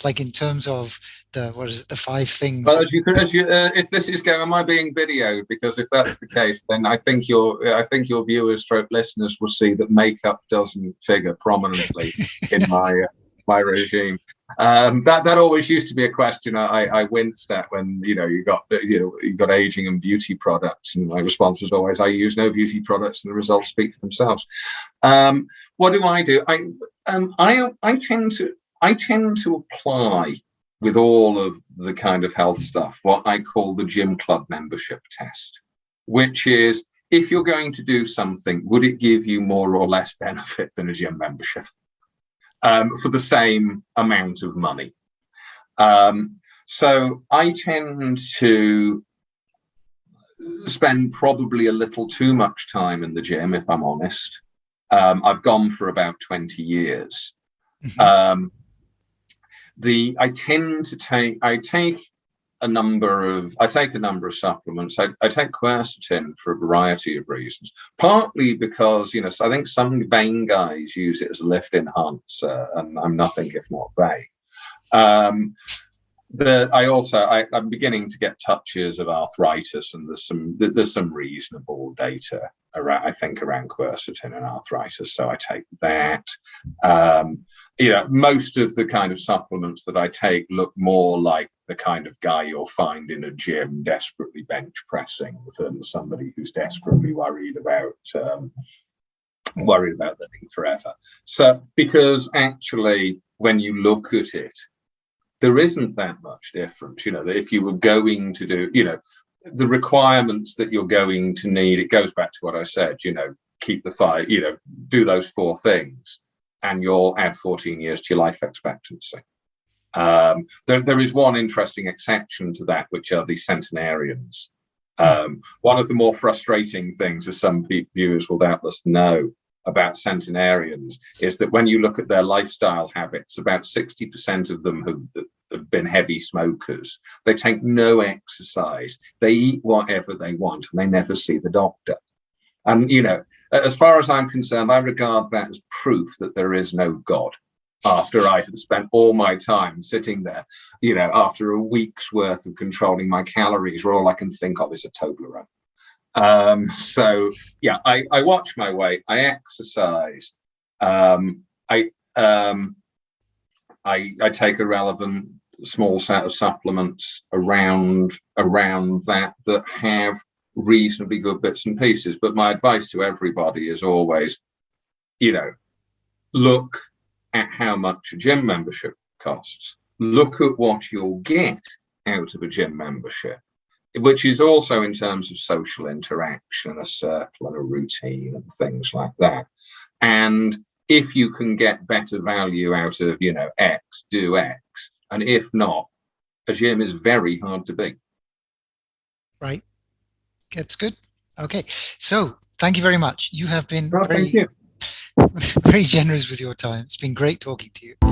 like in terms of the 5 things? Well, if this is going, am I being videoed? Because if that's the case, then I think your viewers, stroke listeners, will see that makeup doesn't figure prominently in my regime. That always used to be a question I winced at when you got aging and beauty products, and my response was always, I use no beauty products, and the results speak for themselves. What do? I tend to apply, with all of the kind of health stuff, what I call the gym club membership test, which is, if you're going to do something, would it give you more or less benefit than a gym membership for the same amount of money? So I tend to spend probably a little too much time in the gym, if I'm honest. I've gone for about 20 years. Mm-hmm. I take a number of supplements. I take quercetin for a variety of reasons, partly because I think some vain guys use it as a lift enhancer, and I'm nothing if not vain. I'm beginning to get touches of arthritis, and there's some reasonable data around, I think, around quercetin and arthritis, so I take that. Most of the kind of supplements that I take look more like the kind of guy you'll find in a gym desperately bench pressing than somebody who's desperately worried about living forever. So, because actually, when you look at it, there isn't that much difference. If you were going to do, the requirements that you're going to need, it goes back to what I said, keep the fire, do those 4 things, and you'll add 14 years to your life expectancy. There is one interesting exception to that, which are the centenarians. One of the more frustrating things, as some viewers will doubtless know about centenarians, is that when you look at their lifestyle habits, about 60% of them have been heavy smokers. They take no exercise. They eat whatever they want, and they never see the doctor. And, as far as I'm concerned, I regard that as proof that there is no God, after I had spent all my time sitting there, after a week's worth of controlling my calories, where all I can think of is a Toblerone. So, yeah, I watch my weight, I exercise, I take a relevant small set of supplements around that have reasonably good bits and pieces. But my advice to everybody is always, look at how much a gym membership costs. Look at what you'll get out of a gym membership, which is also in terms of social interaction, a circle and a routine and things like that. And if you can get better value out of, X, do X. And if not, a gym is very hard to beat. Right. That's good. Okay. So thank you very much. You have been thank you. very generous with your time. It's been great talking to you.